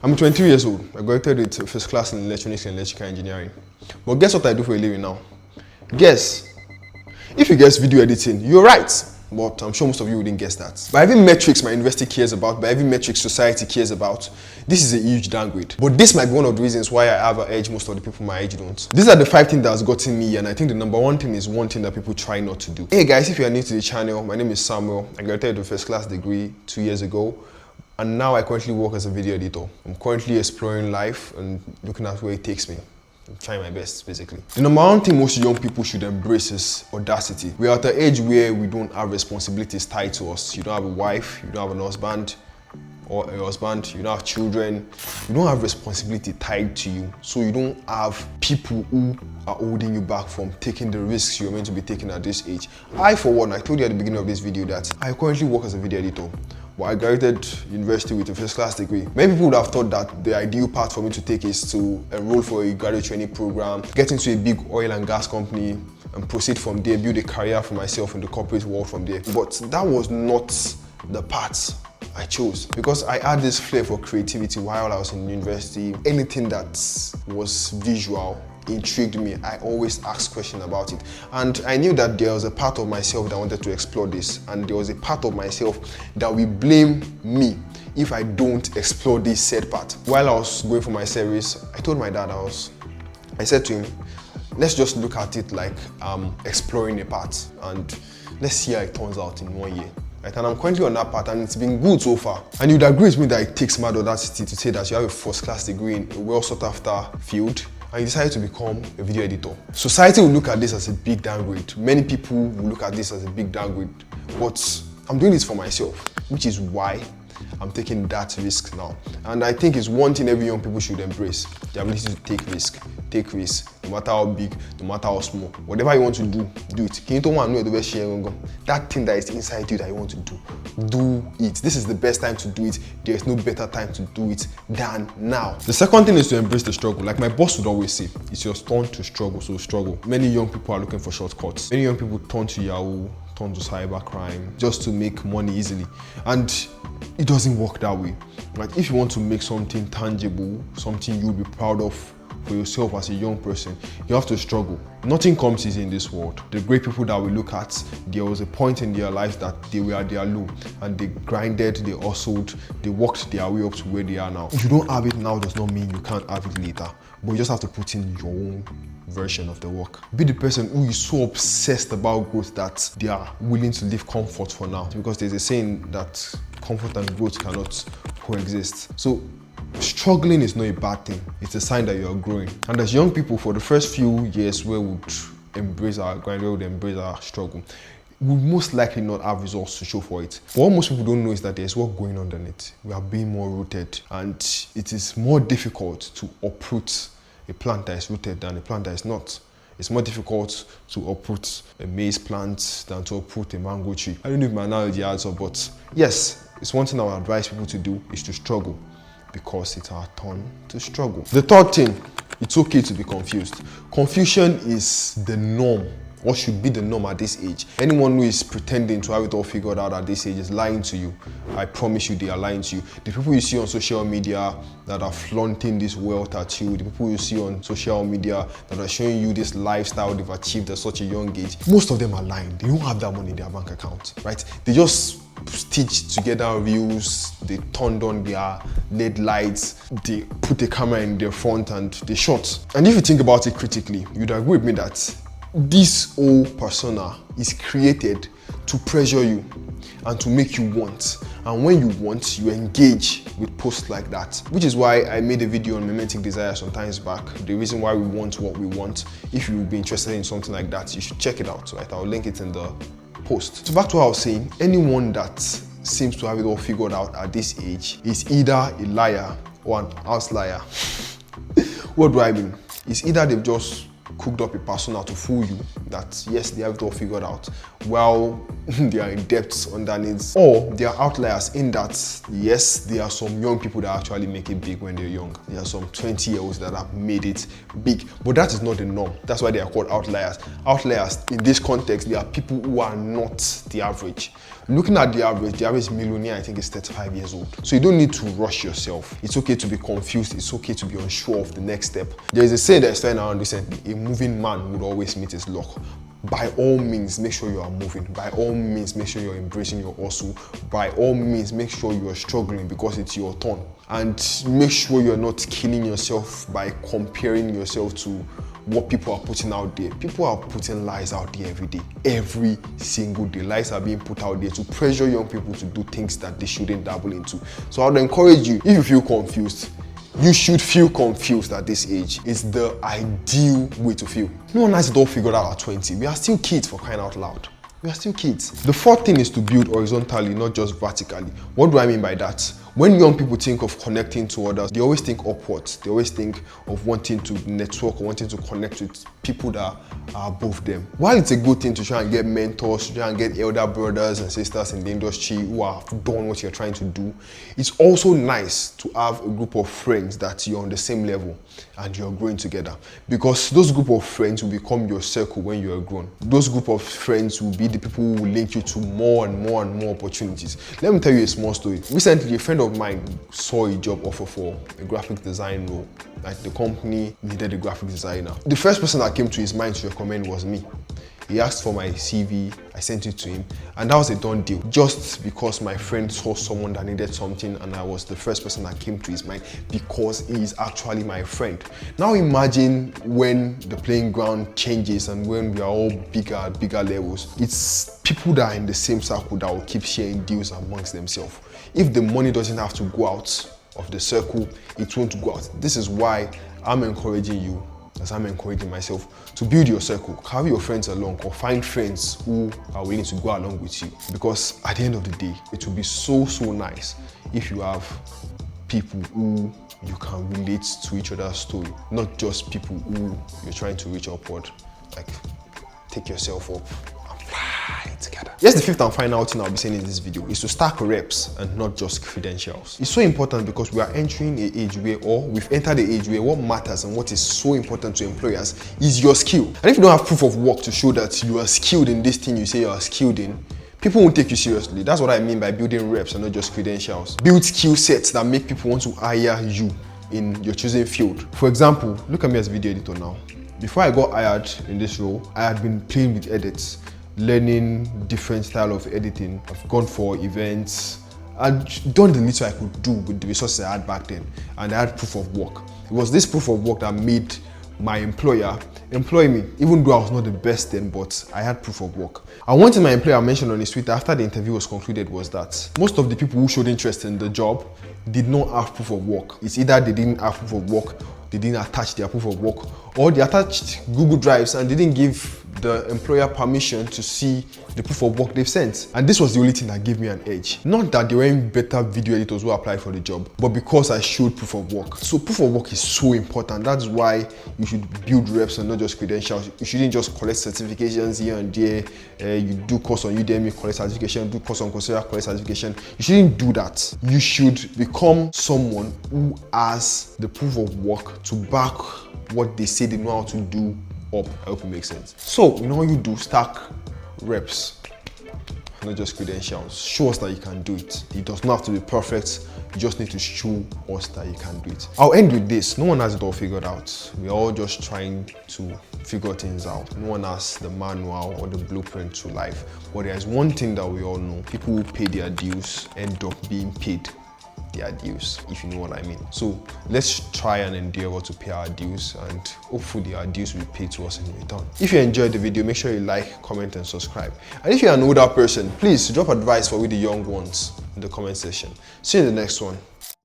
I'm 22 years old. I graduated with first class in electronics and electrical engineering. But guess what I do for a living now? Guess. If you guess video editing, you're right. But I'm sure most of you wouldn't guess that. By every metrics my university cares about, by every metrics society cares about, this is a huge downgrade. But this might be one of the reasons why I have an edge most of the people my age don't. These are the 5 things that has gotten me, and I think the number 1 thing is one thing that people try not to do. Hey guys, if you are new to the channel, my name is Samuel. I graduated with a first class degree 2 years ago, and now I currently work as a video editor. I'm currently exploring life and looking at where it takes me. I'm trying my best, basically. The number 1 thing most young people should embrace is audacity. We're at an age where we don't have responsibilities tied to us. You don't have a wife, you don't have an husband, or a husband, you don't have children. You don't have responsibility tied to you. So you don't have people who are holding you back from taking the risks you're meant to be taking at this age. I, for one, I told you at the beginning of this video that I currently work as a video editor. But I graduated university with a first class degree. Many people would have thought that the ideal path for me to take is to enroll for a graduate training program, get into a big oil and gas company, and proceed from there, build a career for myself in the corporate world from there. But that was not the path I chose, because I had this flair for creativity while I was in university. Anything that was visual intrigued me. I always asked questions about it, and I knew that there was a part of myself that wanted to explore this, and there was a part of myself that will blame me if I don't explore this said part. While I was going for my service, I told my dad, I said to him, let's just look at it like exploring a part, and let's see how it turns out in 1 year. Right, and I'm currently on that part, and it's been good so far. And you'd agree with me that it takes mad audacity to say that you have a first class degree in a well sought after field, and you decided to become a video editor. Society will look at this as a big downgrade. Many people will look at this as a big downgrade, but I'm doing this for myself, which is why I'm taking that risk now. And I think it's one thing every young people should embrace: the ability to take risk. Take risks, no matter how big, no matter how small. Whatever you want to do it. That thing that is inside you that you want to do it. This is the best time to do it. There is no better time to do it than now. The second thing is to embrace the struggle. Like my boss would always say, it's your turn to struggle, so struggle. Many young people are looking for shortcuts. Many young people turn to Yahoo, turn to cybercrime just to make money easily. And it doesn't work that way. Like if you want to make something tangible, something you'll be proud of for yourself as a young person, you have to struggle. Nothing comes easy in this world. The great people that we look at, there was a point in their lives that they were at their low, and they grinded, they hustled, they worked their way up to where they are now. If you don't have it now, does not mean you can't have it later, but you just have to put in your own version of the work. Be the person who is so obsessed about growth that they are willing to leave comfort for now, because there's a saying that comfort and growth cannot coexist. So struggling is not a bad thing. It's a sign that you are growing. And as young people, for the first few years where we would embrace our grind, where we would embrace our struggle, we would most likely not have results to show for it. But what most people don't know is that there's work going on underneath. We are being more rooted, and it is more difficult to uproot a plant that is rooted than a plant that is not. It's more difficult to uproot a maize plant than to uproot a mango tree. I don't know if my analogy adds up, but yes, it's one thing I would advise people to do is to struggle, because it's our turn to struggle. The third thing, it's okay to be confused. Confusion is the norm, or should be the norm at this age. Anyone who is pretending to have it all figured out at this age is lying to you. I promise you, they are lying to you. The people you see on social media that are flaunting this wealth at you, the people you see on social media that are showing you this lifestyle they've achieved at such a young age, most of them are lying. They don't have that money in their bank account, right? They just stitched together reels, they turned on their LED lights, they put a camera in their front and they shot. And if you think about it critically, you'd agree with me that this whole persona is created to pressure you and to make you want. And when you want, you engage with posts like that. Which is why I made a video on MIMETIC DESIRES some times back. The reason why we want what we want. If you would be interested in something like that, you should check it out, right? I'll link it in the post. So back to what I was saying, anyone that seems to have it all figured out at this age is either a liar or an outlier. What do I mean? It's either they've just cooked up a persona to fool you that yes, they have it all figured out, while they are in debt underneath. Or they are outliers in that yes, there are some young people that actually make it big when they're young. There are some 20-year-olds that have made it big, but that is not the norm. That's why they are called outliers. Outliers in this context, they are people who are not the average. Looking at the average millionaire, I think, is 35 years old. So you don't need to rush yourself. It's okay to be confused. It's okay to be unsure of the next step. There is a saying that's flying around recently: a moving man would always meet his luck. By all means, make sure you are moving. By all means, make sure you're embracing your hustle. By all means, make sure you are struggling because it's your turn. And make sure you're not killing yourself by comparing yourself to what people are putting out there. People are putting lies out there every day. Every single day, lies are being put out there to pressure young people to do things that they shouldn't dabble into. So I would encourage you, if you feel confused, you should feel confused at this age. It's the ideal way to feel. No one has it all figured out at 20. We are still kids, for crying out loud. We are still kids. The fourth thing is to build horizontally, not just vertically. What do I mean by that? When young people think of connecting to others, they always think upwards. They always think of wanting to network or wanting to connect with people that are above them. While it's a good thing to try and get mentors, to try and get elder brothers and sisters in the industry who have done what you're trying to do, it's also nice to have a group of friends that you're on the same level and you're growing together. Because those group of friends will become your circle when you're grown. Those group of friends will be the people who will link you to more and more and more opportunities. Let me tell you a small story. Recently, a friend of mine saw a job offer for a graphic design role. Like, the company needed a graphic designer. The first person that came to his mind to recommend was me. He asked for my CV, I sent it to him, and that was a done deal. Just because my friend saw someone that needed something and I was the first person that came to his mind because he is actually my friend. Now imagine when the playing ground changes and when we are all bigger at bigger levels. It's people that are in the same circle that will keep sharing deals amongst themselves. If the money doesn't have to go out of the circle, it won't go out. This is why I'm encouraging you, as I'm encouraging myself, to build your circle. Carry your friends along or find friends who are willing to go along with you. Because at the end of the day, it will be so nice if you have people who you can relate to each other's story, not just people who you're trying to reach upward. Like, take yourself up and fly together. Yes, the fifth and final thing I'll be saying in this video is to stack reps and not just credentials. It's so important because we are entering an age where, or we've entered the age where what matters and what is so important to employers is your skill. And if you don't have proof of work to show that you are skilled in this thing you say you are skilled in, people won't take you seriously. That's what I mean by building reps and not just credentials. Build skill sets that make people want to hire you in your chosen field. For example, look at me as a video editor now. Before I got hired in this role, I had been playing with edits, learning different style of editing. I've gone for events. I'd done the little I could do with the resources I had back then, and I had proof of work. It was this proof of work that made my employer employ me, even though I was not the best then, but I had proof of work. And one thing my employer mentioned on his Twitter after the interview was concluded was that most of the people who showed interest in the job did not have proof of work. It's either they didn't have proof of work, they didn't attach their proof of work, or they attached Google Drives and didn't give the employer permission to see the proof of work they've sent. And this was the only thing that gave me an edge. Not that there weren't better video editors who applied for the job, but because I showed proof of work. So proof of work is so important. That's why you should build reps and not just credentials. You shouldn't just collect certifications here and there. You do course on Udemy, collect certification, do course on Coursera, collect certification. You shouldn't do that. You should become someone who has the proof of work to back what they say they know how to do up. I hope it makes sense. So, you know what you do? Stack reps, not just credentials. Show us that you can do it. It does not have to be perfect. You just need to show us that you can do it. I'll end with this. No one has it all figured out. We're all just trying to figure things out. No one has the manual or the blueprint to life. But there's one thing that we all know. People who pay their dues end up being paid their dues, if you know what I mean. So let's try and endeavor to pay our dues, and hopefully our dues will be paid to us in return. If you enjoyed the video, make sure you like, comment and subscribe. And if you're an older person, please drop advice for we the young ones in the comment section. See you in the next one.